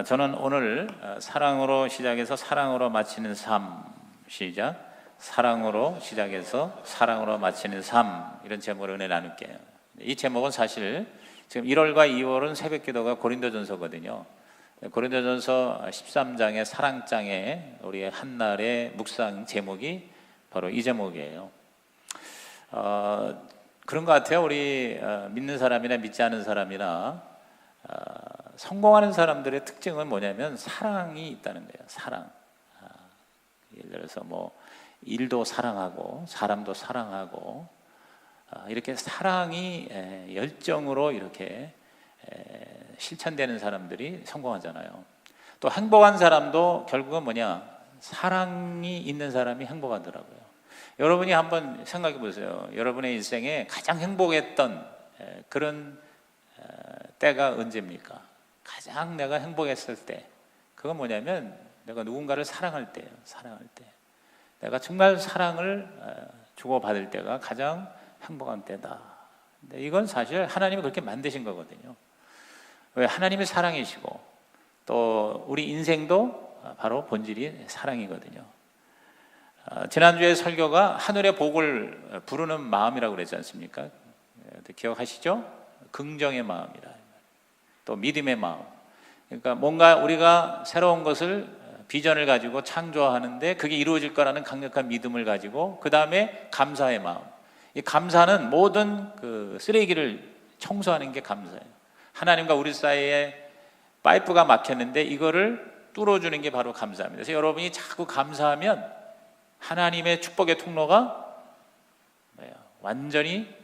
저는 오늘 사랑으로 시작해서 사랑으로 마치는 삶, 시작. 사랑으로 시작해서 사랑으로 마치는 삶, 이런 제목으로 은혜 나눌게요. 이 제목은 사실 지금 1월과 2월은 새벽기도가 고린도전서거든요. 고린도전서 13장의 사랑장에 우리의 한날의 묵상 제목이 바로 이 제목이에요. 그런 것 같아요. 우리 믿는 사람이나 믿지 않은 사람이나 성공하는 사람들의 특징은 뭐냐면 사랑이 있다는 거예요. 사랑. 예를 들어서 뭐 일도 사랑하고 사람도 사랑하고 이렇게 사랑이 열정으로 이렇게 실천되는 사람들이 성공하잖아요. 또 행복한 사람도 결국은 뭐냐? 사랑이 있는 사람이 행복하더라고요. 여러분이 한번 생각해 보세요. 여러분의 인생에 가장 행복했던 그런 때가 언제입니까? 가장 내가 행복했을 때, 그건 뭐냐면 내가 누군가를 사랑할 때예요. 사랑할 때, 내가 정말 사랑을 주고받을 때가 가장 행복한 때다. 근데 이건 사실 하나님이 그렇게 만드신 거거든요. 왜? 하나님이 사랑이시고 또 우리 인생도 바로 본질이 사랑이거든요. 지난주에 설교가 하늘의 복을 부르는 마음이라고 그랬지 않습니까? 기억하시죠? 긍정의 마음이라, 또 믿음의 마음. 그러니까 뭔가 우리가 새로운 것을 비전을 가지고 창조하는데 그게 이루어질 거라는 강력한 믿음을 가지고, 그 다음에 감사의 마음. 이 감사는 모든 그 쓰레기를 청소하는 게 감사예요. 하나님과 우리 사이에 파이프가 막혔는데 이거를 뚫어주는 게 바로 감사입니다. 그래서 여러분이 자꾸 감사하면 하나님의 축복의 통로가 완전히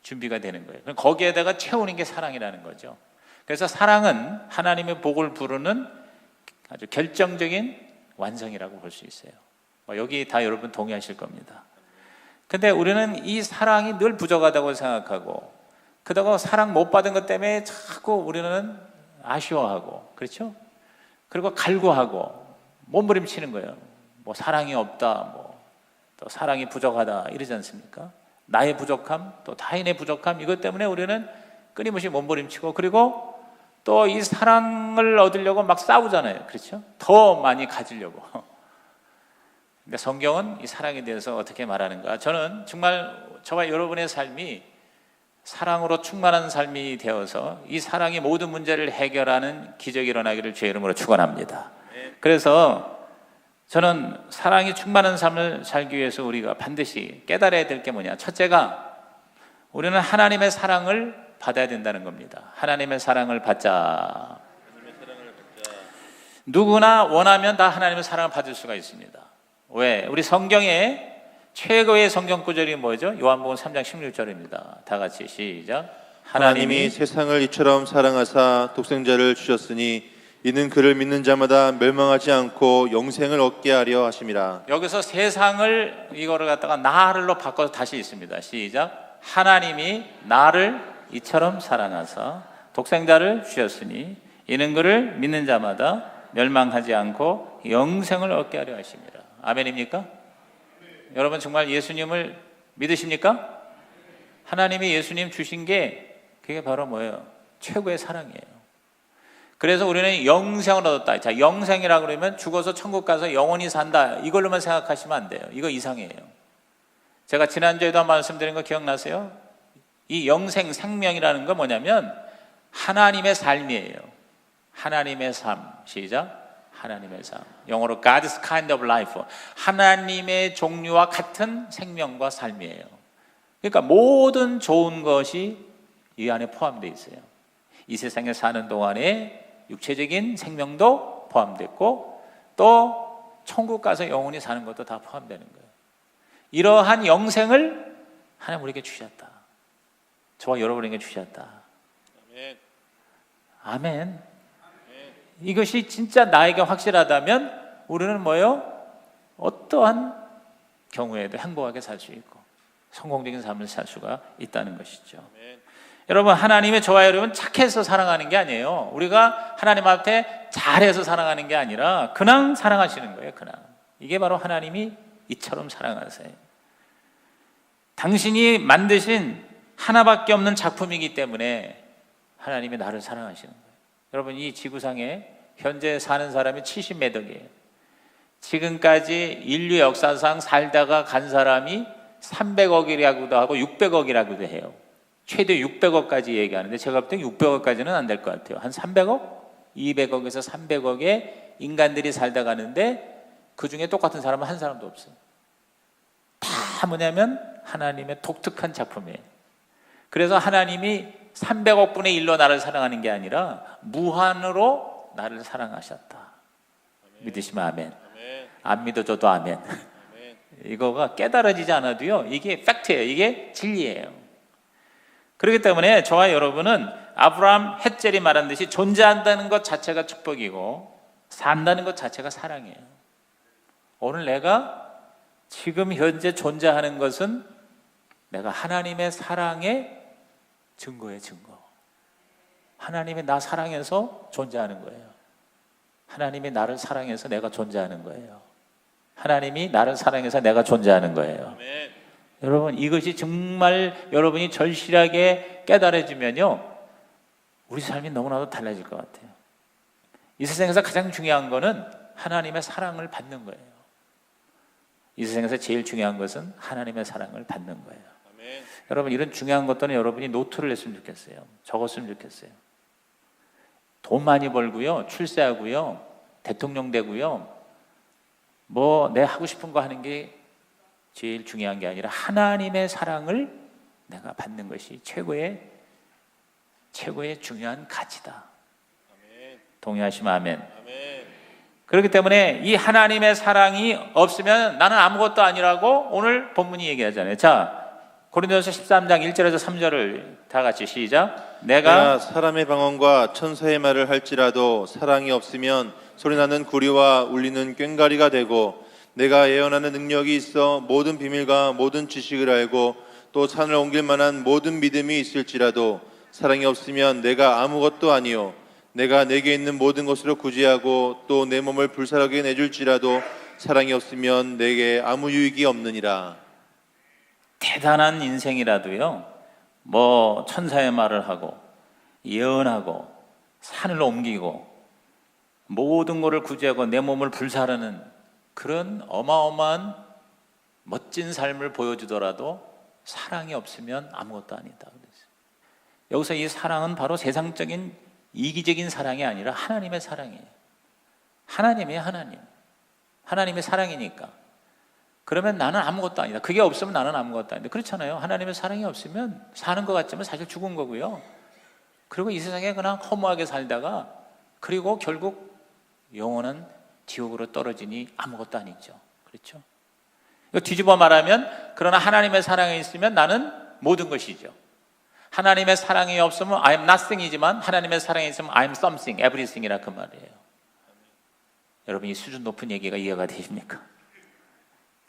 준비가 되는 거예요. 그럼 거기에다가 채우는 게 사랑이라는 거죠. 그래서 사랑은 하나님의 복을 부르는 아주 결정적인 완성이라고 볼 수 있어요. 여기 다 여러분 동의하실 겁니다. 근데 우리는 이 사랑이 늘 부족하다고 생각하고, 그러다가 사랑 못 받은 것 때문에 자꾸 우리는 아쉬워하고, 그렇죠? 그리고 갈구하고 몸부림치는 거예요. 뭐 사랑이 없다, 또 사랑이 부족하다 이러지 않습니까? 나의 부족함, 또 타인의 부족함, 이것 때문에 우리는 끊임없이 몸부림치고, 그리고 또 이 사랑을 얻으려고 막 싸우잖아요. 그렇죠? 더 많이 가지려고. 근데 성경은 이 사랑에 대해서 어떻게 말하는가? 저는 정말 저와 여러분의 삶이 사랑으로 충만한 삶이 되어서 이 사랑이 모든 문제를 해결하는 기적이 일어나기를 주의 이름으로 축원합니다. 그래서 저는 사랑이 충만한 삶을 살기 위해서 우리가 반드시 깨달아야 될 게 뭐냐? 첫째가 우리는 하나님의 사랑을 받아야 된다는 겁니다. 하나님의 사랑을 받자. 누구나 원하면 다 하나님의 사랑을 받을 수가 있습니다. 왜? 우리 성경에 최고의 성경 구절이 뭐죠? 요한복음 3장 16절입니다. 다 같이 시작. 하나님이 세상을 이처럼 사랑하사 독생자를 주셨으니 이는 그를 믿는 자마다 멸망하지 않고 영생을 얻게 하려 하심이라. 여기서 세상을 이거를 갖다가 나를로 바꿔서 다시 있습니다. 시작. 하나님이 나를 이처럼 사랑하사 독생자를 주셨으니 이는 그를 믿는 자마다 멸망하지 않고 영생을 얻게 하려 하십니다. 아멘입니까? 여러분 정말 예수님을 믿으십니까? 하나님이 예수님 주신 게 그게 바로 뭐예요? 최고의 사랑이에요. 그래서 우리는 영생을 얻었다. 자, 영생이라고 그러면 죽어서 천국 가서 영원히 산다, 이걸로만 생각하시면 안 돼요. 이거 이상해요. 제가 지난주에도 한 말씀드린 거 기억나세요? 이 영생, 생명이라는 건 뭐냐면 하나님의 삶이에요. 하나님의 삶. 시작. 하나님의 삶. 영어로 God's kind of life. 하나님의 종류와 같은 생명과 삶이에요. 그러니까 모든 좋은 것이 이 안에 포함되어 있어요. 이 세상에 사는 동안에 육체적인 생명도 포함됐고, 또 천국 가서 영원히 사는 것도 다 포함되는 거예요. 이러한 영생을 하나님 우리에게 주셨다. 저와 여러분에게 주셨다. 아멘. 아멘. 이것이 진짜 나에게 확실하다면 우리는 뭐예요? 어떠한 경우에도 행복하게 살 수 있고 성공적인 삶을 살 수가 있다는 것이죠. 아멘. 여러분, 하나님의 저와 여러분 착해서 사랑하는 게 아니에요. 우리가 하나님 앞에 잘해서 사랑하는 게 아니라 그냥 사랑하시는 거예요. 그냥. 이게 바로 하나님이 이처럼 사랑하세요. 당신이 만드신 하나밖에 없는 작품이기 때문에 하나님이 나를 사랑하시는 거예요. 여러분, 이 지구상에 현재 사는 사람이 70몇 억이에요. 지금까지 인류 역사상 살다가 간 사람이 300억이라고도 하고 600억이라고도 해요. 최대 600억까지 얘기하는데 제가 볼 때 600억까지는 안 될 것 같아요. 한 300억? 200억에서 300억의 인간들이 살다 가는데 그 중에 똑같은 사람은 한 사람도 없어요. 다 뭐냐면 하나님의 독특한 작품이에요. 그래서 하나님이 300억 분의 1로 나를 사랑하는 게 아니라 무한으로 나를 사랑하셨다. 믿으시면 아멘. 안 믿어줘도 아멘. 이거가 깨달아지지 않아도요, 이게 팩트예요. 이게 진리예요. 그렇기 때문에 저와 여러분은 아브라함 헷젤이 말한 듯이 존재한다는 것 자체가 축복이고 산다는 것 자체가 사랑이에요. 오늘 내가 지금 현재 존재하는 것은 내가 하나님의 사랑의 증거예요. 증거. 하나님이 나 사랑해서 존재하는 거예요. 하나님이 나를 사랑해서 내가 존재하는 거예요. 하나님이 나를 사랑해서 내가 존재하는 거예요. 아멘. 여러분, 이것이 정말 여러분이 절실하게 깨달아지면요, 우리 삶이 너무나도 달라질 것 같아요. 이 세상에서 가장 중요한 거는 하나님의 사랑을 받는 거예요. 이 세상에서 제일 중요한 것은 하나님의 사랑을 받는 거예요. 아멘. 여러분, 이런 중요한 것들은 여러분이 노트를 냈으면 좋겠어요. 적었으면 좋겠어요. 돈 많이 벌고요, 출세하고요, 대통령 되고요, 뭐 내 하고 싶은 거 하는 게 제일 중요한 게 아니라 하나님의 사랑을 내가 받는 것이 최고의 중요한 가치다. 동의하시면 아멘. 그렇기 때문에 이 하나님의 사랑이 없으면 나는 아무것도 아니라고 오늘 본문이 얘기하잖아요. 자, 고린도전서 13장 1절에서 3절을 다 같이 시작. 내가 사람의 방언과 천사의 말을 할지라도 사랑이 없으면 소리나는 구리와 울리는 꽹과리가 되고, 내가 예언하는 능력이 있어 모든 비밀과 모든 지식을 알고 또 산을 옮길 만한 모든 믿음이 있을지라도 사랑이 없으면 내가 아무것도 아니요, 내가 내게 있는 모든 것으로 구제하고 또 내 몸을 불살하게 내줄지라도 사랑이 없으면 내게 아무 유익이 없느니라. 대단한 인생이라도요, 뭐 천사의 말을 하고 예언하고 산을 옮기고 모든 것을 구제하고 내 몸을 불사르는 그런 어마어마한 멋진 삶을 보여주더라도 사랑이 없으면 아무것도 아니다 그랬어요. 여기서 이 사랑은 바로 세상적인 이기적인 사랑이 아니라 하나님의 사랑이에요. 하나님이에요. 하나님의 사랑이니까. 그러면 나는 아무것도 아니다. 그게 없으면 나는 아무것도 아니다. 그렇잖아요. 하나님의 사랑이 없으면 사는 것 같지만 사실 죽은 거고요. 그리고 이 세상에 그냥 허무하게 살다가 그리고 결국 영원한 지옥으로 떨어지니 아무것도 아니죠. 그렇죠? 이거 뒤집어 말하면, 그러나 하나님의 사랑이 있으면 나는 모든 것이죠. 하나님의 사랑이 없으면 I am nothing이지만 하나님의 사랑이 있으면 I am something, everything이라 그 말이에요. 여러분, 이 수준 높은 얘기가 이해가 되십니까?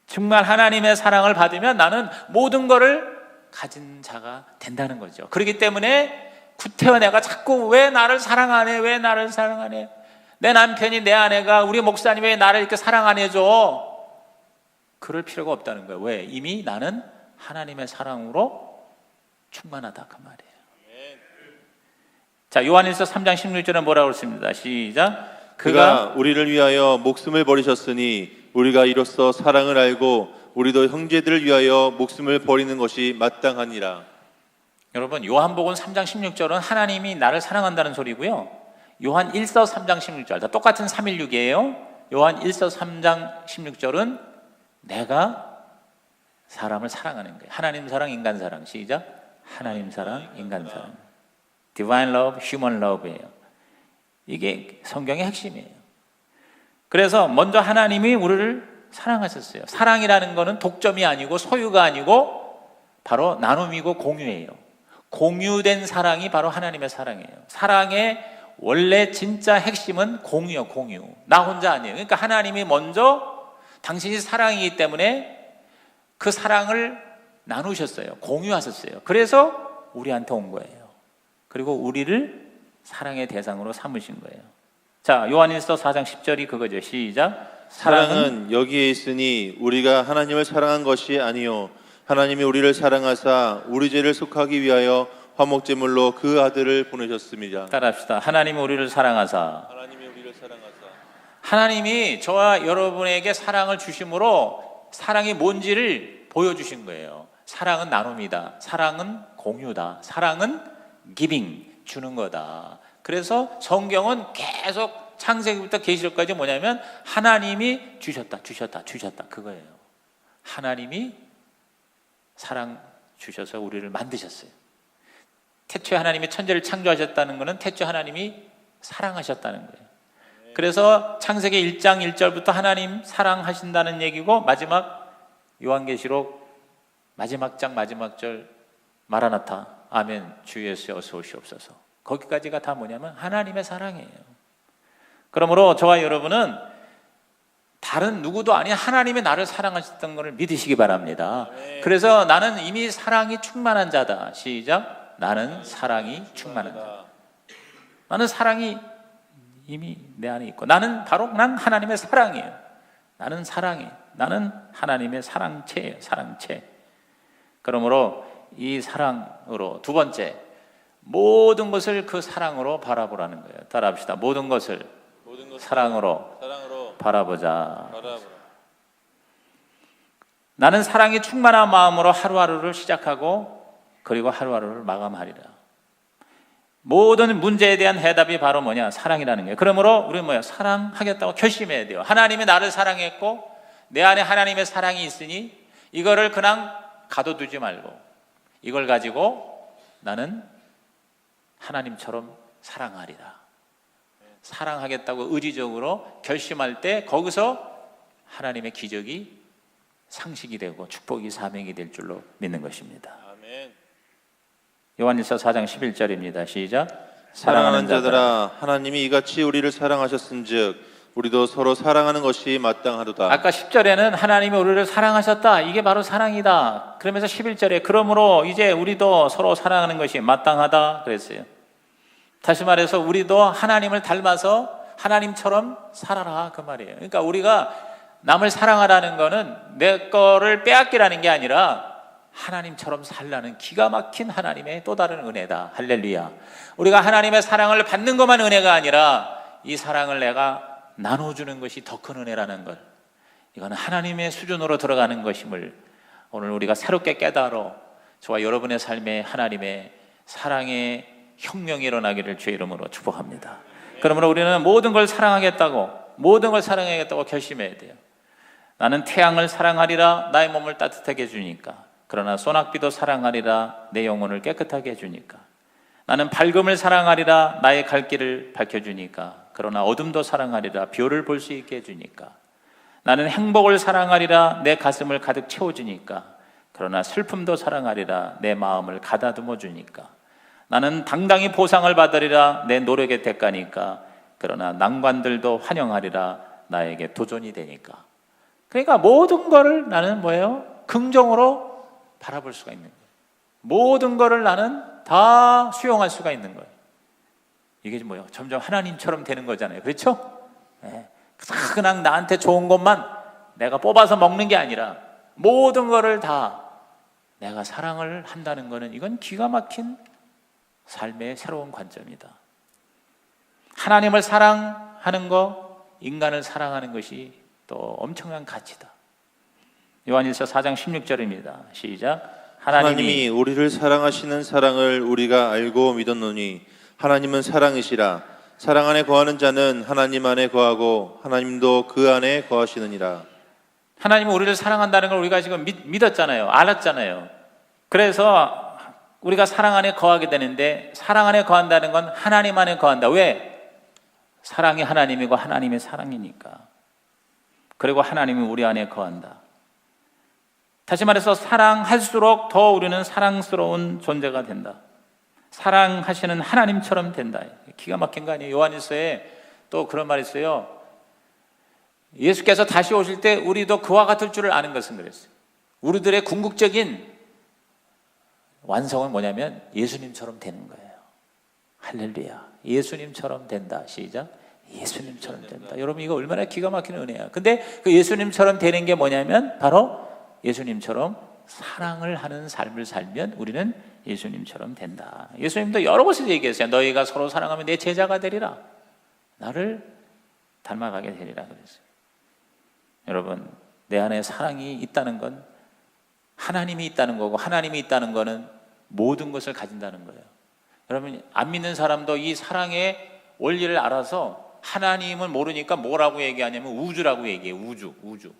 정말 하나님의 사랑을 받으면 나는 모든 것을 가진 자가 된다는 거죠. 그렇기 때문에 구태여 내가 자꾸 왜 나를 사랑하네, 왜 나를 사랑하네, 내 남편이, 내 아내가, 우리 목사님이 왜 나를 이렇게 사랑 안 해줘? 그럴 필요가 없다는 거예요. 왜? 이미 나는 하나님의 사랑으로 충만하다 그 말이에요. 자, 요한일서 3장 16절에 뭐라고 그랬습니다. 시작. 그가 우리를 위하여 목숨을 버리셨으니 우리가 이로써 사랑을 알고 우리도 형제들을 위하여 목숨을 버리는 것이 마땅하니라. 여러분, 요한복음 3장 16절은 하나님이 나를 사랑한다는 소리고요, 요한 1서 3장 16절 다 똑같은 316이에요. 요한 1서 3장 16절은 내가 사람을 사랑하는 거예요. 하나님 사랑, 인간 사랑. 시작. 하나님 사랑, 인간 사랑. Divine love, human love예요. 이게 성경의 핵심이에요. 그래서 먼저 하나님이 우리를 사랑하셨어요. 사랑이라는 거는 독점이 아니고 소유가 아니고 바로 나눔이고 공유예요. 공유된 사랑이 바로 하나님의 사랑이에요. 사랑의 원래 진짜 핵심은 공유요, 공유. 나 혼자 아니에요. 그러니까 하나님이 먼저 당신이 사랑이기 때문에 그 사랑을 나누셨어요. 공유하셨어요. 그래서 우리한테 온 거예요. 그리고 우리를 사랑의 대상으로 삼으신 거예요. 자, 요한일서 4장 10절이 그거죠. 시작. 사랑은 여기에 있으니 우리가 하나님을 사랑한 것이 아니요, 하나님이 우리를 사랑하사 우리 죄를 속하기 위하여 화목제물로 그 아들을 보내셨습니다. 따라합시다. 하나님이 우리를 사랑하사 하나님이 저와 여러분에게 사랑을 주심으로 사랑이 뭔지를 보여주신 거예요. 사랑은 나눔이다. 사랑은 공유다. 사랑은 기빙, 주는 거다. 그래서 성경은 계속 창세기부터 계시록까지 뭐냐면 하나님이 주셨다 그거예요. 하나님이 사랑 주셔서 우리를 만드셨어요. 태초에 하나님이 천지를 창조하셨다는 것은 태초에 하나님이 사랑하셨다는 거예요. 그래서 창세기 1장 1절부터 하나님 사랑하신다는 얘기고, 마지막 요한계시록 마지막 장 마지막 절 마라나타 아멘 주 예수 어서 오시옵소서, 거기까지가 다 뭐냐면 하나님의 사랑이에요. 그러므로 저와 여러분은 다른 누구도 아닌 하나님이 나를 사랑하셨던 것을 믿으시기 바랍니다. 그래서 나는 이미 사랑이 충만한 자다. 시작. 나는 사랑이 충만한 자다. 나는 사랑이 이미 내 안에 있고, 난 하나님의 사랑이에요. 나는 사랑이에요. 나는 하나님의 사랑체예요. 사랑체. 그러므로 이 사랑으로, 두 번째, 모든 것을 그 사랑으로 바라보라는 거예요. 따라합시다. 모든 것을 사랑으로 바라보자. 나는 사랑이 충만한 마음으로 하루하루를 시작하고 그리고 하루하루를 마감하리라. 모든 문제에 대한 해답이 바로 뭐냐? 사랑이라는 거예요. 그러므로 우리는 뭐야? 사랑하겠다고 결심해야 돼요. 하나님이 나를 사랑했고 내 안에 하나님의 사랑이 있으니 이거를 그냥 가둬두지 말고 이걸 가지고 나는 하나님처럼 사랑하리라. 사랑하겠다고 의지적으로 결심할 때 거기서 하나님의 기적이 상식이 되고 축복이 사명이 될 줄로 믿는 것입니다. 아멘. 요한일서 4장 11절입니다. 시작. 사랑하는 자들아, 하나님이 이같이 우리를 사랑하셨은즉 우리도 서로 사랑하는 것이 마땅하도다. 아까 10절에는 하나님이 우리를 사랑하셨다, 이게 바로 사랑이다. 그러면서 11절에 그러므로 이제 우리도 서로 사랑하는 것이 마땅하다 그랬어요. 다시 말해서 우리도 하나님을 닮아서 하나님처럼 살아라, 그 말이에요. 그러니까 우리가 남을 사랑하라는 거는 내 거를 빼앗기라는 게 아니라 하나님처럼 살라는 기가 막힌 하나님의 또 다른 은혜다. 할렐루야. 우리가 하나님의 사랑을 받는 것만 은혜가 아니라 이 사랑을 내가 나눠주는 것이 더 큰 은혜라는 걸, 이거는 하나님의 수준으로 들어가는 것임을 오늘 우리가 새롭게 깨달아 저와 여러분의 삶에 하나님의 사랑의 혁명이 일어나기를 주의 이름으로 축복합니다. 그러므로 우리는 모든 걸 사랑하겠다고 결심해야 돼요. 나는 태양을 사랑하리라, 나의 몸을 따뜻하게 해주니까. 그러나 소낙비도 사랑하리라, 내 영혼을 깨끗하게 해주니까. 나는 밝음을 사랑하리라, 나의 갈 길을 밝혀주니까. 그러나 어둠도 사랑하리라, 별을 볼 수 있게 해주니까. 나는 행복을 사랑하리라, 내 가슴을 가득 채워주니까. 그러나 슬픔도 사랑하리라, 내 마음을 가다듬어 주니까. 나는 당당히 보상을 받으리라, 내 노력의 대가니까. 그러나 난관들도 환영하리라, 나에게 도전이 되니까. 그러니까 모든 거를 나는 뭐예요? 긍정으로 바라볼 수가 있는 거예요. 모든 거를 나는 다 수용할 수가 있는 거예요. 이게 뭐예요? 점점 하나님처럼 되는 거잖아요. 그렇죠? 네. 그냥 나한테 좋은 것만 내가 뽑아서 먹는 게 아니라 모든 거를 다 내가 사랑을 한다는 거는, 이건 기가 막힌 삶의 새로운 관점이다. 하나님을 사랑하는 거, 인간을 사랑하는 것이 또 엄청난 가치다. 요한일서 4장 16절입니다. 시작. 하나님이 우리를 사랑하시는 사랑을 우리가 알고 믿었노니 하나님은 사랑이시라. 사랑 안에 거하는 자는 하나님 안에 거하고 하나님도 그 안에 거하시느니라. 하나님은 우리를 사랑한다는 걸 우리가 지금 믿었잖아요. 알았잖아요. 그래서 우리가 사랑 안에 거하게 되는데, 사랑 안에 거한다는 건 하나님 안에 거한다. 왜? 사랑이 하나님이고 하나님의 사랑이니까. 그리고 하나님이 우리 안에 거한다. 다시 말해서 사랑할수록 더 우리는 사랑스러운 존재가 된다. 사랑하시는 하나님처럼 된다. 기가 막힌 거 아니에요? 요한일서에 또 그런 말이 있어요. 예수께서 다시 오실 때 우리도 그와 같을 줄을 아는 것은 그랬어요. 우리들의 궁극적인 완성은 뭐냐면 예수님처럼 되는 거예요. 할렐루야. 예수님처럼 된다. 시작. 예수님처럼 된다. 여러분, 이거 얼마나 기가 막힌 은혜야. 근데 그 예수님처럼 되는 게 뭐냐면 바로 예수님처럼 사랑을 하는 삶을 살면 우리는 예수님처럼 된다. 예수님도 여러 곳에서 얘기했어요. 너희가 서로 사랑하면 내 제자가 되리라. 나를 닮아가게 되리라 그랬어요. 여러분, 내 안에 사랑이 있다는 건 하나님이 있다는 거고, 하나님이 있다는 거는 모든 것을 가진다는 거예요. 여러분, 안 믿는 사람도 이 사랑의 원리를 알아서 하나님을 모르니까 뭐라고 얘기하냐면 우주라고 얘기해요. 우주.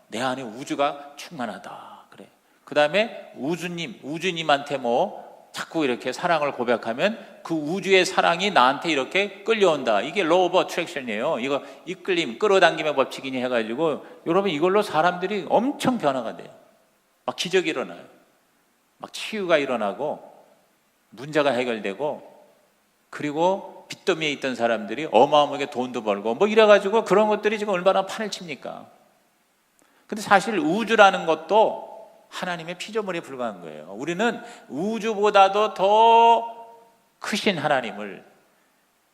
내 안에 우주가 충만하다 그래. 그 다음에 우주님한테 뭐 자꾸 이렇게 사랑을 고백하면 그 우주의 사랑이 나한테 이렇게 끌려온다. 이게 law of attraction이에요. 이거 이끌림, 끌어당김의 법칙이니 해가지고 여러분, 이걸로 사람들이 엄청 변화가 돼요. 막 기적이 일어나요. 막 치유가 일어나고 문제가 해결되고, 그리고 빚더미에 있던 사람들이 어마어마하게 돈도 벌고 뭐 이래가지고 그런 것들이 지금 얼마나 판을 칩니까? 근데 사실 우주라는 것도 하나님의 피조물에 불과한 거예요. 우리는 우주보다도 더 크신 하나님을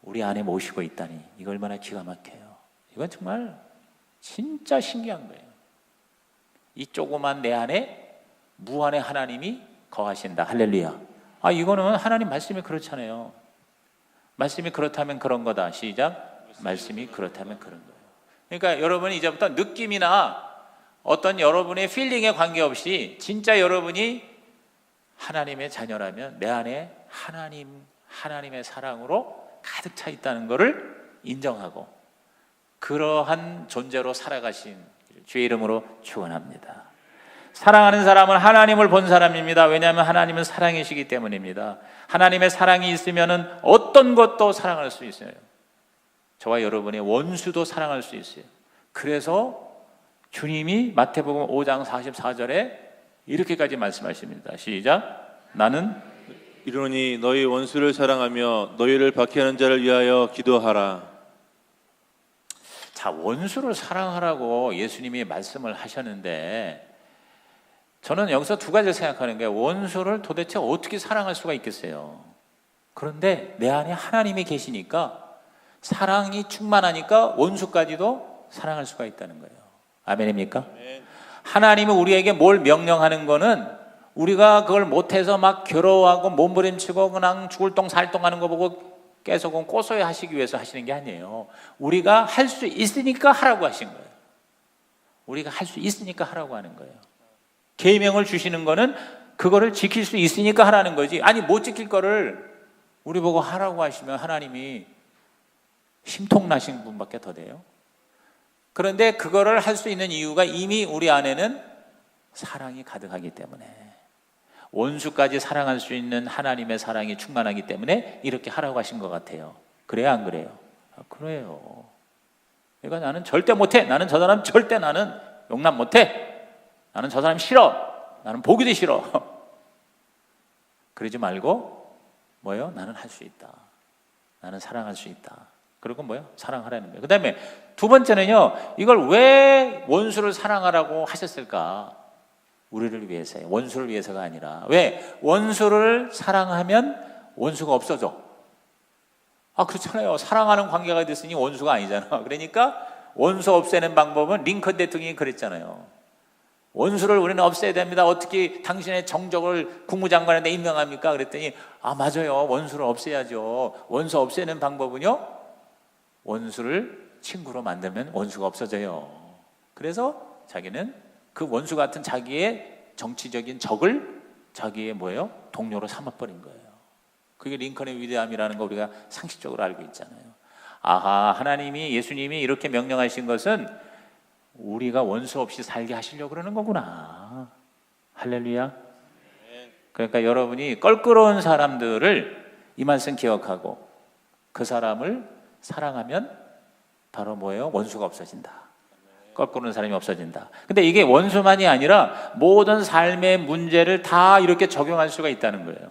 우리 안에 모시고 있다니, 이거 얼마나 기가 막혀요. 이건 정말 진짜 신기한 거예요. 이 조그만 내 안에 무한의 하나님이 거하신다. 할렐루야. 이거는 하나님 말씀이 그렇잖아요. 말씀이 그렇다면 그런 거다. 시작. 말씀이 그렇다면 그런 거예요. 그러니까 여러분이 이제부터 느낌이나 어떤 여러분의 필링에 관계없이 진짜 여러분이 하나님의 자녀라면 내 안에 하나님의 사랑으로 가득 차 있다는 것을 인정하고 그러한 존재로 살아가신 주의 이름으로 축원합니다. 사랑하는 사람은 하나님을 본 사람입니다. 왜냐하면 하나님은 사랑이시기 때문입니다. 하나님의 사랑이 있으면 어떤 것도 사랑할 수 있어요. 저와 여러분의 원수도 사랑할 수 있어요. 그래서 주님이 마태복음 5장 44절에 이렇게까지 말씀하십니다. 시작. 나는 이르노니 너희 원수를 사랑하며 너희를 박해하는 자를 위하여 기도하라. 자, 원수를 사랑하라고 예수님이 말씀을 하셨는데, 저는 여기서 두 가지를 생각하는 게, 원수를 도대체 어떻게 사랑할 수가 있겠어요? 그런데 내 안에 하나님이 계시니까, 사랑이 충만하니까 원수까지도 사랑할 수가 있다는 거예요. 아멘입니까? 하나님은 우리에게 뭘 명령하는 거는 우리가 그걸 못해서 막 괴로워하고 몸부림치고 그냥 죽을 똥 살똥 하는 거 보고 계속 고소해 하시기 위해서 하시는 게 아니에요. 우리가 할 수 있으니까 하라고 하신 거예요. 우리가 할 수 있으니까 하라고 하는 거예요. 계명을 주시는 거는 그거를 지킬 수 있으니까 하라는 거지. 아니, 못 지킬 거를 우리 보고 하라고 하시면 하나님이 심통나신 분밖에 더 돼요. 그런데 그거를 할 수 있는 이유가 이미 우리 안에는 사랑이 가득하기 때문에, 원수까지 사랑할 수 있는 하나님의 사랑이 충만하기 때문에 이렇게 하라고 하신 것 같아요. 그래요, 안 그래요? 그래요. 그러니까 나는 절대 못해. 나는 저 사람 절대 나는 용납 못해. 나는 저 사람 싫어. 나는 보기도 싫어. 그러지 말고 뭐예요? 나는 할 수 있다. 나는 사랑할 수 있다. 그리고 뭐예요? 사랑하라는 거예요. 그 다음에 두 번째는요, 이걸 왜 원수를 사랑하라고 하셨을까? 우리를 위해서예요. 원수를 위해서가 아니라. 왜? 원수를 사랑하면 원수가 없어져. 그렇잖아요. 사랑하는 관계가 됐으니 원수가 아니잖아. 그러니까 원수 없애는 방법은 링컨 대통령이 그랬잖아요. 원수를 우리는 없애야 됩니다. 어떻게 당신의 정적을 국무장관한테 임명합니까? 그랬더니 맞아요. 원수를 없애야죠. 원수 없애는 방법은요, 원수를 친구로 만들면 원수가 없어져요. 그래서 자기는 그 원수 같은 자기의 정치적인 적을 자기의 뭐예요? 동료로 삼아버린 거예요. 그게 링컨의 위대함이라는 거 우리가 상식적으로 알고 있잖아요. 하나님이, 예수님이 이렇게 명령하신 것은 우리가 원수 없이 살게 하시려고 그러는 거구나. 할렐루야. 그러니까 여러분이 껄끄러운 사람들을 이 말씀 기억하고 그 사람을 사랑하면 바로 뭐예요? 원수가 없어진다. 껄끄러운 사람이 없어진다. 근데 이게 원수만이 아니라 모든 삶의 문제를 다 이렇게 적용할 수가 있다는 거예요.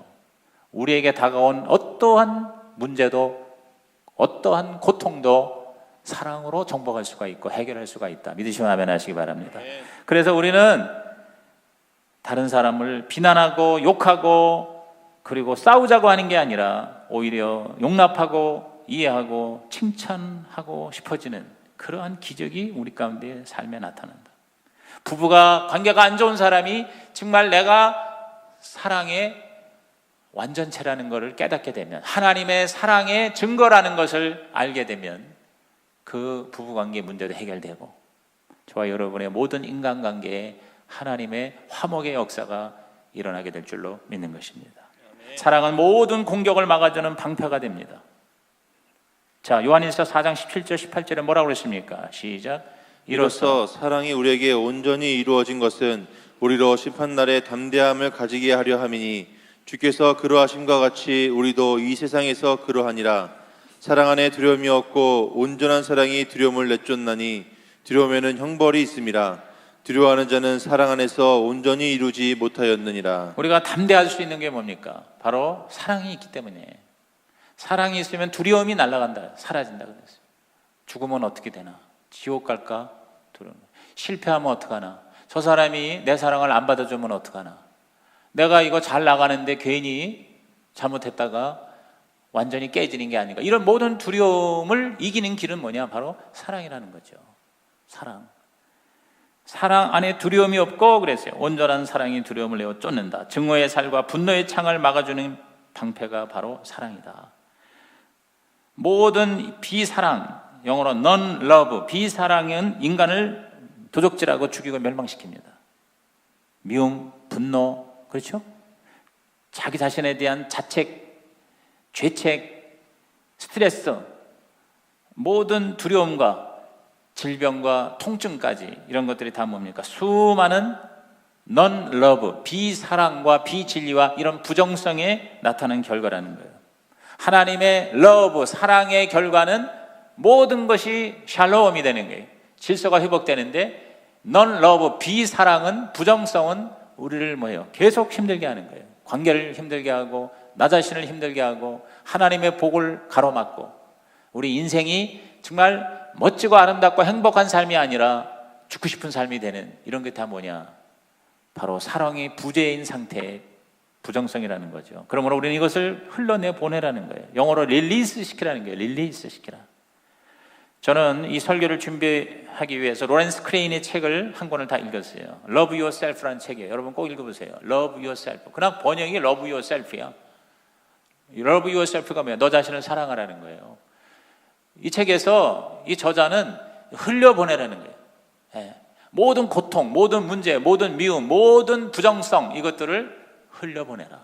우리에게 다가온 어떠한 문제도 어떠한 고통도 사랑으로 정복할 수가 있고 해결할 수가 있다. 믿으시면 아멘 하시기 바랍니다. 그래서 우리는 다른 사람을 비난하고 욕하고 그리고 싸우자고 하는 게 아니라 오히려 용납하고 이해하고 칭찬하고 싶어지는 그러한 기적이 우리 가운데 삶에 나타난다. 부부가 관계가 안 좋은 사람이 정말 내가 사랑의 완전체라는 것을 깨닫게 되면, 하나님의 사랑의 증거라는 것을 알게 되면 그 부부관계 문제도 해결되고 저와 여러분의 모든 인간관계에 하나님의 화목의 역사가 일어나게 될 줄로 믿는 것입니다. 사랑은 모든 공격을 막아주는 방패가 됩니다. 자, 요한일서 4장 17절 18절에 뭐라고 그랬습니까? 시작. 이로써 사랑이 우리에게 온전히 이루어진 것은 우리로 심판날에 담대함을 가지게 하려 함이니 주께서 그러하심과 같이 우리도 이 세상에서 그러하니라. 사랑 안에 두려움이 없고 온전한 사랑이 두려움을 내쫓나니 두려움에는 형벌이 있음이라. 두려워하는 자는 사랑 안에서 온전히 이루지 못하였느니라. 우리가 담대할 수 있는 게 뭡니까? 바로 사랑이 있기 때문에. 사랑이 있으면 두려움이 날아간다, 사라진다 그랬어요. 죽으면 어떻게 되나? 지옥 갈까? 두려움. 실패하면 어떡하나? 저 사람이 내 사랑을 안 받아주면 어떡하나? 내가 이거 잘 나가는데 괜히 잘못했다가 완전히 깨지는 게 아닌가? 이런 모든 두려움을 이기는 길은 뭐냐? 바로 사랑이라는 거죠. 사랑. 사랑 안에 두려움이 없고 그랬어요. 온전한 사랑이 두려움을 내어 쫓는다. 증오의 살과 분노의 창을 막아주는 방패가 바로 사랑이다. 모든 비사랑, 영어로 non-love, 비사랑은 인간을 도적질하고 죽이고 멸망시킵니다. 미움, 분노, 그렇죠? 자기 자신에 대한 자책, 죄책, 스트레스, 모든 두려움과 질병과 통증까지 이런 것들이 다 뭡니까? 수많은 non-love, 비사랑과 비진리와 이런 부정성에 나타나는 결과라는 거예요. 하나님의 love, 사랑의 결과는 모든 것이 샬롬이 되는 거예요. 질서가 회복되는데 non-love, 비사랑은, 부정성은 우리를 뭐예요? 계속 힘들게 하는 거예요. 관계를 힘들게 하고 나 자신을 힘들게 하고 하나님의 복을 가로막고 우리 인생이 정말 멋지고 아름답고 행복한 삶이 아니라 죽고 싶은 삶이 되는 이런 게 다 뭐냐? 바로 사랑의 부재인 상태의 부정성이라는 거죠. 그러므로 우리는 이것을 흘러내 보내라는 거예요. 영어로 릴리스 시키라는 거예요. 릴리스 시키라. 저는 이 설교를 준비하기 위해서 로렌스 크레인의 책을 한 권을 다 읽었어요. Love Yourself라는 책이에요. 여러분 꼭 읽어보세요. Love Yourself. 그냥 번역이 Love Yourself야. Love Yourself가 뭐야? 너 자신을 사랑하라는 거예요. 이 책에서 이 저자는 흘려보내라는 거예요. 예. 모든 고통, 모든 문제, 모든 미움, 모든 부정성 이것들을 흘려보내라.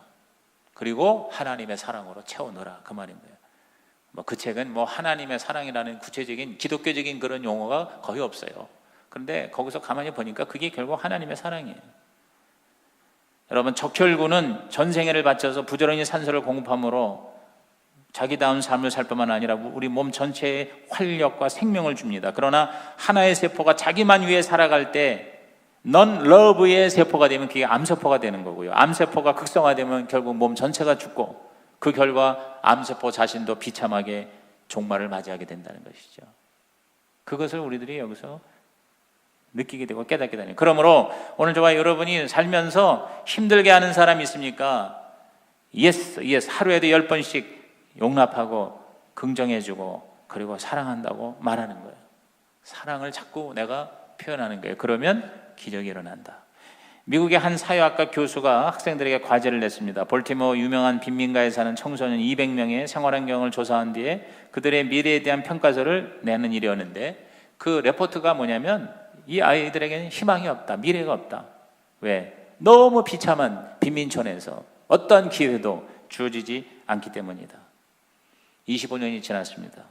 그리고 하나님의 사랑으로 채워 넣어라. 그 말인 거예요. 그 책은 하나님의 사랑이라는 구체적인 기독교적인 그런 용어가 거의 없어요. 그런데 거기서 가만히 보니까 그게 결국 하나님의 사랑이에요. 여러분, 적혈구는 전생애를 바쳐서 부지런히 산소를 공급함으로 자기다운 삶을 살 뿐만 아니라 우리 몸 전체에 활력과 생명을 줍니다. 그러나 하나의 세포가 자기만 위해 살아갈 때 non-love의 세포가 되면 그게 암세포가 되는 거고요. 암세포가 극성화되면 결국 몸 전체가 죽고 그 결과 암세포 자신도 비참하게 종말을 맞이하게 된다는 것이죠. 그것을 우리들이 여기서 느끼게 되고 깨닫게 되는. 그러므로 오늘 저와 여러분이 살면서 힘들게 하는 사람이 있습니까? yes, 하루에도 10번씩 용납하고 긍정해주고 그리고 사랑한다고 말하는 거예요. 사랑을 자꾸 내가 표현하는 거예요. 그러면 기적이 일어난다. 미국의 한 사회학과 교수가 학생들에게 과제를 냈습니다. 볼티모어 유명한 빈민가에 사는 청소년 200명의 생활환경을 조사한 뒤에 그들의 미래에 대한 평가서를 내는 일이었는데 그 레포트가 뭐냐면 이 아이들에게는 희망이 없다. 미래가 없다. 왜? 너무 비참한 빈민촌에서 어떤 기회도 주어지지 않기 때문이다. 25년이 지났습니다.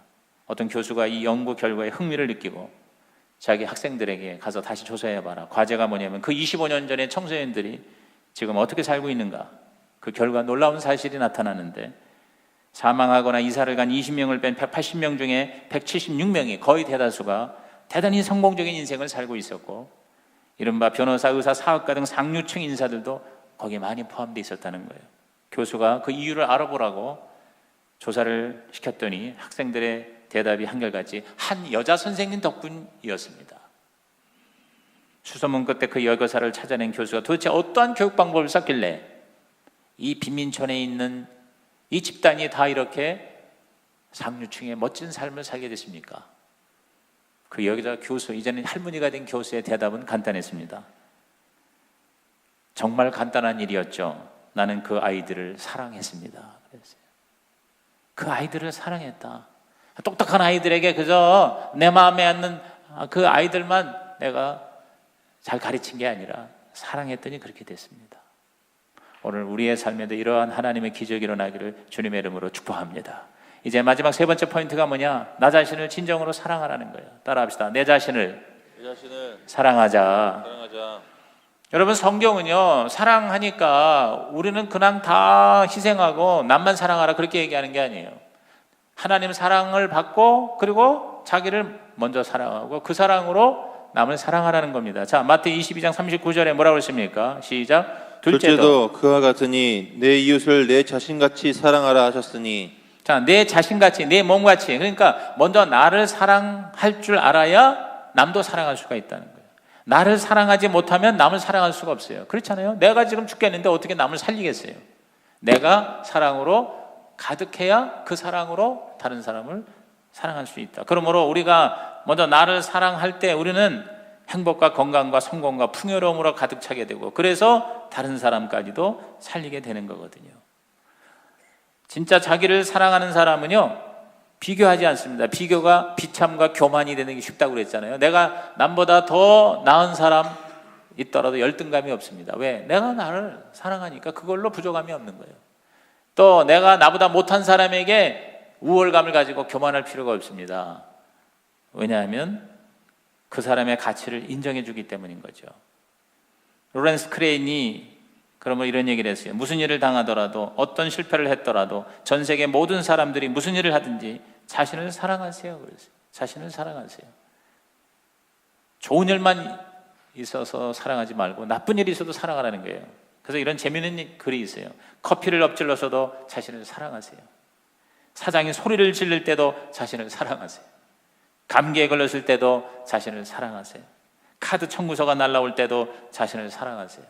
어떤 교수가 이 연구 결과에 흥미를 느끼고 자기 학생들에게 가서 다시 조사해봐라. 과제가 뭐냐면 그 25년 전에 청소년들이 지금 어떻게 살고 있는가. 그 결과 놀라운 사실이 나타나는데 사망하거나 이사를 간 20명을 뺀 180명 중에 176명이 거의 대다수가 대단히 성공적인 인생을 살고 있었고 이른바 변호사, 의사, 사업가 등 상류층 인사들도 거기에 많이 포함되어 있었다는 거예요. 교수가 그 이유를 알아보라고 조사를 시켰더니 학생들의 대답이 한결같이 한 여자 선생님 덕분이었습니다. 수소문 끝에 그 여교사를 찾아낸 교수가 도대체 어떠한 교육 방법을 썼길래 이 빈민촌에 있는 이 집단이 다 이렇게 상류층의 멋진 삶을 살게 됐습니까? 그 여자 교수, 이제는 할머니가 된 교수의 대답은 간단했습니다. 정말 간단한 일이었죠. 나는 그 아이들을 사랑했습니다. 그랬어요. 그 아이들을 사랑했다. 똑똑한 아이들에게 그저 내 마음에 앉는 그 아이들만 내가 잘 가르친 게 아니라 사랑했더니 그렇게 됐습니다. 오늘 우리의 삶에도 이러한 하나님의 기적이 일어나기를 주님의 이름으로 축복합니다. 이제 마지막 세 번째 포인트가 뭐냐? 나 자신을 진정으로 사랑하라는 거예요. 따라합시다. 내 자신을 사랑하자. 여러분, 성경은요, 사랑하니까 우리는 그냥 다 희생하고 남만 사랑하라 그렇게 얘기하는 게 아니에요. 하나님 사랑을 받고 그리고 자기를 먼저 사랑하고 그 사랑으로 남을 사랑하라는 겁니다. 자, 마태 22장 39절에 뭐라고 했습니까? 시작. 둘째도 그와 같으니 내 이웃을 내 자신같이 사랑하라 하셨으니. 자, 내 자신같이, 내 몸같이. 그러니까 먼저 나를 사랑할 줄 알아야 남도 사랑할 수가 있다는 거예요. 나를 사랑하지 못하면 남을 사랑할 수가 없어요. 그렇잖아요. 내가 지금 죽겠는데 어떻게 남을 살리겠어요? 내가 사랑으로 가득해야 그 사랑으로 다른 사람을 사랑할 수 있다. 그러므로 우리가 먼저 나를 사랑할 때 우리는 행복과 건강과 성공과 풍요로움으로 가득 차게 되고, 그래서 다른 사람까지도 살리게 되는 거거든요. 진짜 자기를 사랑하는 사람은요, 비교하지 않습니다. 비교가 비참과 교만이 되는 게 쉽다고 그랬잖아요. 내가 남보다 더 나은 사람 있더라도 열등감이 없습니다. 왜? 내가 나를 사랑하니까 그걸로 부족함이 없는 거예요. 또 내가 나보다 못한 사람에게 우월감을 가지고 교만할 필요가 없습니다. 왜냐하면 그 사람의 가치를 인정해 주기 때문인 거죠. 로렌스 크레인이 그러면 이런 얘기를 했어요. 무슨 일을 당하더라도, 어떤 실패를 했더라도 전 세계 모든 사람들이 무슨 일을 하든지 자신을 사랑하세요. 그랬어요. 자신을 사랑하세요. 좋은 일만 있어서 사랑하지 말고 나쁜 일이 있어도 사랑하라는 거예요. 그래서 이런 재미있는 글이 있어요. 커피를 엎질러서도 자신을 사랑하세요. 사장이 소리를 지를 때도 자신을 사랑하세요. 감기에 걸렸을 때도 자신을 사랑하세요. 카드 청구서가 날라올 때도 자신을 사랑하세요.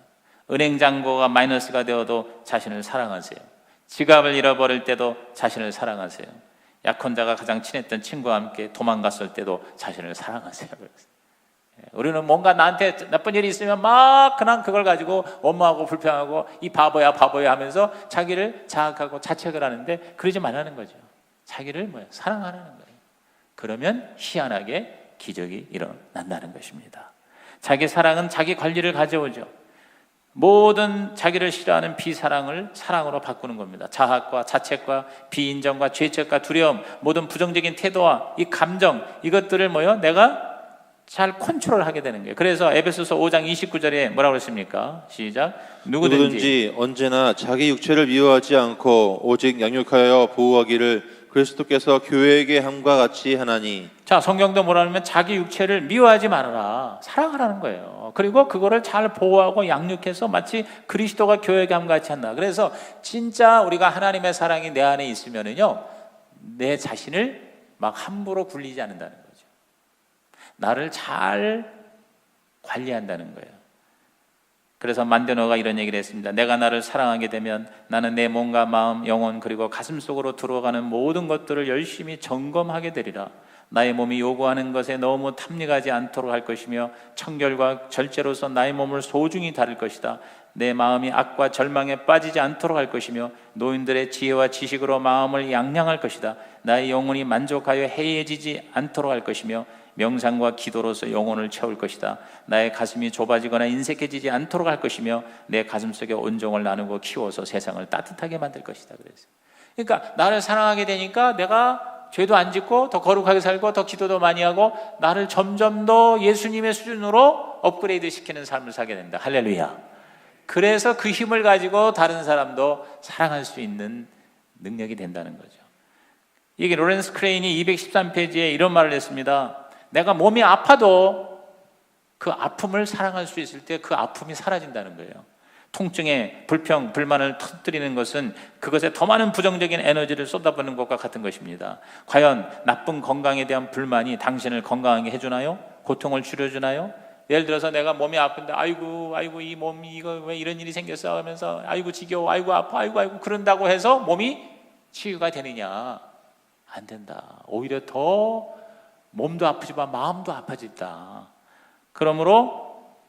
은행 잔고가 마이너스가 되어도 자신을 사랑하세요. 지갑을 잃어버릴 때도 자신을 사랑하세요. 약혼자가 가장 친했던 친구와 함께 도망갔을 때도 자신을 사랑하세요. 우리는 뭔가 나한테 나쁜 일이 있으면 막 그냥 그걸 가지고 원망하고 불평하고 이 바보야 바보야 하면서 자기를 자학하고 자책을 하는데, 그러지 말라는 거죠. 자기를 사랑하라는 거예요. 그러면 희한하게 기적이 일어난다는 것입니다. 자기 사랑은 자기 관리를 가져오죠. 모든 자기를 싫어하는 비사랑을 사랑으로 바꾸는 겁니다. 자학과 자책과 비인정과 죄책과 두려움, 모든 부정적인 태도와 이 감정, 이것들을 내가 잘 컨트롤하게 되는 거예요. 그래서 에베소서 5장 29절에 뭐라고 했습니까? 시작. 누구든지 언제나 자기 육체를 미워하지 않고 오직 양육하여 보호하기를 그리스도께서 교회에게 함과 같이 하나니. 자, 성경도 뭐라 하면 자기 육체를 미워하지 말아라, 사랑하라는 거예요. 그리고 그거를 잘 보호하고 양육해서 마치 그리스도가 교회에게 함과 같이 한다. 그래서 진짜 우리가 하나님의 사랑이 내 안에 있으면은요, 내 자신을 막 함부로 굴리지 않는다는 거죠. 나를 잘 관리한다는 거예요. 그래서 만데노가 이런 얘기를 했습니다. 내가 나를 사랑하게 되면 나는 내 몸과 마음, 영혼 그리고 가슴 속으로 들어가는 모든 것들을 열심히 점검하게 되리라. 나의 몸이 요구하는 것에 너무 탐닉하지 않도록 할 것이며 청결과 절제로서 나의 몸을 소중히 다룰 것이다. 내 마음이 악과 절망에 빠지지 않도록 할 것이며 노인들의 지혜와 지식으로 마음을 양량할 것이다. 나의 영혼이 만족하여 해이해지지 않도록 할 것이며 명상과 기도로서 영혼을 채울 것이다. 나의 가슴이 좁아지거나 인색해지지 않도록 할 것이며 내 가슴 속에 온종을 나누고 키워서 세상을 따뜻하게 만들 것이다. 그래서 그러니까 나를 사랑하게 되니까 내가 죄도 안 짓고 더 거룩하게 살고 더 기도도 많이 하고 나를 점점 더 예수님의 수준으로 업그레이드 시키는 삶을 살게 된다. 할렐루야. 그래서 그 힘을 가지고 다른 사람도 사랑할 수 있는 능력이 된다는 거죠. 이게 로렌스 크레인이 213페이지에 이런 말을 했습니다. 내가 몸이 아파도 그 아픔을 사랑할 수 있을 때 그 아픔이 사라진다는 거예요. 통증에 불평, 불만을 터뜨리는 것은 그것에 더 많은 부정적인 에너지를 쏟아붓는 것과 같은 것입니다. 과연 나쁜 건강에 대한 불만이 당신을 건강하게 해주나요? 고통을 줄여주나요? 예를 들어서 내가 몸이 아픈데 아이고 이 몸이 이거 왜 이런 일이 생겼어 하면서 아이고 지겨워, 아이고 아파, 아이고 그런다고 해서 몸이 치유가 되느냐? 안 된다. 오히려 더 몸도 아프지만 마음도 아파진다. 그러므로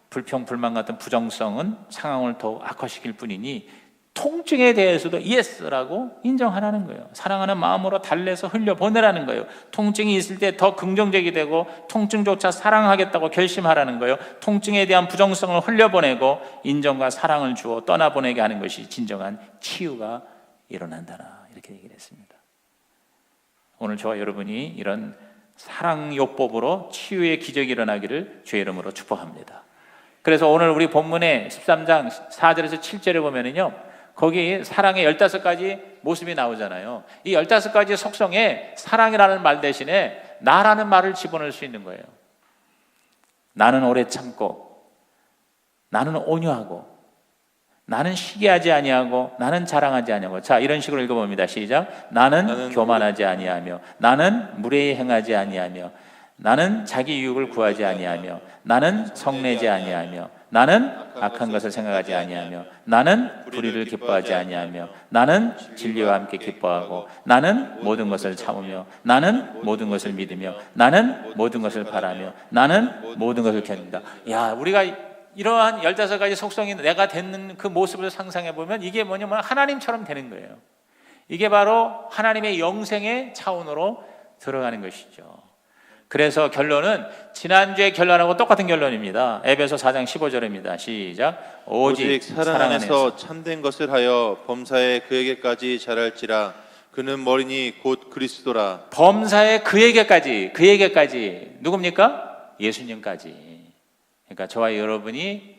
불평, 불만 같은 부정성은 상황을 더 악화시킬 뿐이니 통증에 대해서도 예스라고 인정하라는 거예요. 사랑하는 마음으로 달래서 흘려보내라는 거예요. 통증이 있을 때 더 긍정적이 되고 통증조차 사랑하겠다고 결심하라는 거예요. 통증에 대한 부정성을 흘려보내고 인정과 사랑을 주어 떠나보내게 하는 것이 진정한 치유가 일어난다. 이렇게 얘기를 했습니다. 오늘 저와 여러분이 이런 사랑요법으로 치유의 기적이 일어나기를 주의 이름으로 축복합니다. 그래서 오늘 우리 본문의 13장 4절에서 7절에 보면은요, 거기 사랑의 15가지 모습이 나오잖아요. 이 15가지 속성에 사랑이라는 말 대신에 나라는 말을 집어넣을 수 있는 거예요. 나는 오래 참고, 나는 온유하고, 나는 시기하지 아니하고, 나는 자랑하지 아니하고. 자, 이런 식으로 읽어봅니다. 시작. 나는 교만하지 아니하며, 나는 무례히 행하지 아니하며, 나는 자기 유익을 구하지 아니하며, 나는 성내지 아니하며, 나는 악한 것을 생각하지 아니하며, 나는 불의를 기뻐하지 아니하며, 나는 진리와 함께 기뻐하고, 나는 모든 것을 참으며, 나는 모든 것을 믿으며, 나는 모든 것을 바라며, 나는 모든 것을 견딘다. 야, 우리가 이러한 15가지 속성이 내가 되는 그 모습을 상상해 보면 이게 뭐냐면 하나님처럼 되는 거예요. 이게 바로 하나님의 영생의 차원으로 들어가는 것이죠. 그래서 결론은 지난주의 결론하고 똑같은 결론입니다. 에베소 4장 15절입니다. 시작. 오직 사랑 안에서 참된 것을 하여 범사에 그에게까지 자랄지라. 그는 머리니 곧 그리스도라. 범사에 그에게까지 누굽니까? 예수님까지. 그러니까 저와 여러분이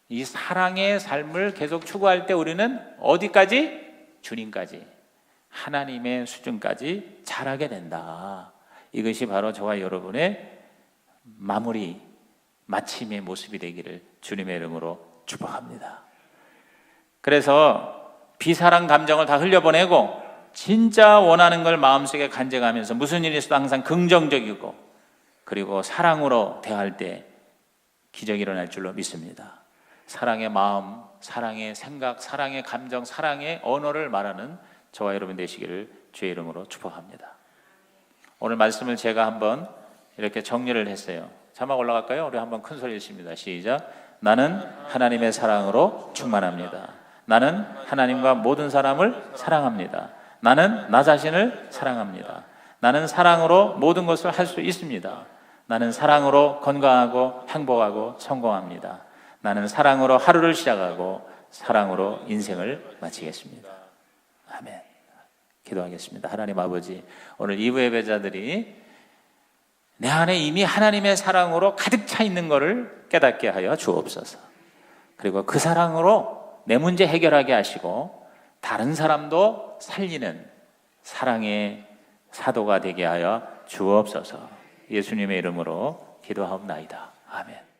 이 사랑의 삶을 계속 추구할 때 우리는 어디까지? 주님까지, 하나님의 수준까지 자라게 된다. 이것이 바로 저와 여러분의 마침의 모습이 되기를 주님의 이름으로 축복합니다. 그래서 비사랑 감정을 다 흘려보내고 진짜 원하는 걸 마음속에 간직하면서 무슨 일이 있어도 항상 긍정적이고 그리고 사랑으로 대할 때 기적이 일어날 줄로 믿습니다. 사랑의 마음, 사랑의 생각, 사랑의 감정, 사랑의 언어를 말하는 저와 여러분 되시기를 주의 이름으로 축복합니다. 오늘 말씀을 제가 한번 이렇게 정리를 했어요. 자막 올라갈까요? 우리 한번 큰 소리 읽습니다. 시작. 나는 하나님의 사랑으로 충만합니다. 나는 하나님과 모든 사람을 사랑합니다. 나는 나 자신을 사랑합니다. 나는 사랑으로 모든 것을 할 수 있습니다. 나는 사랑으로 건강하고 행복하고 성공합니다. 나는 사랑으로 하루를 시작하고 사랑으로 인생을 마치겠습니다. 아멘. 기도하겠습니다. 하나님 아버지, 오늘 2부 예배자들이 내 안에 이미 하나님의 사랑으로 가득 차 있는 것을 깨닫게 하여 주옵소서. 그리고 그 사랑으로 내 문제 해결하게 하시고 다른 사람도 살리는 사랑의 사도가 되게 하여 주옵소서. 예수님의 이름으로 기도하옵나이다. 아멘.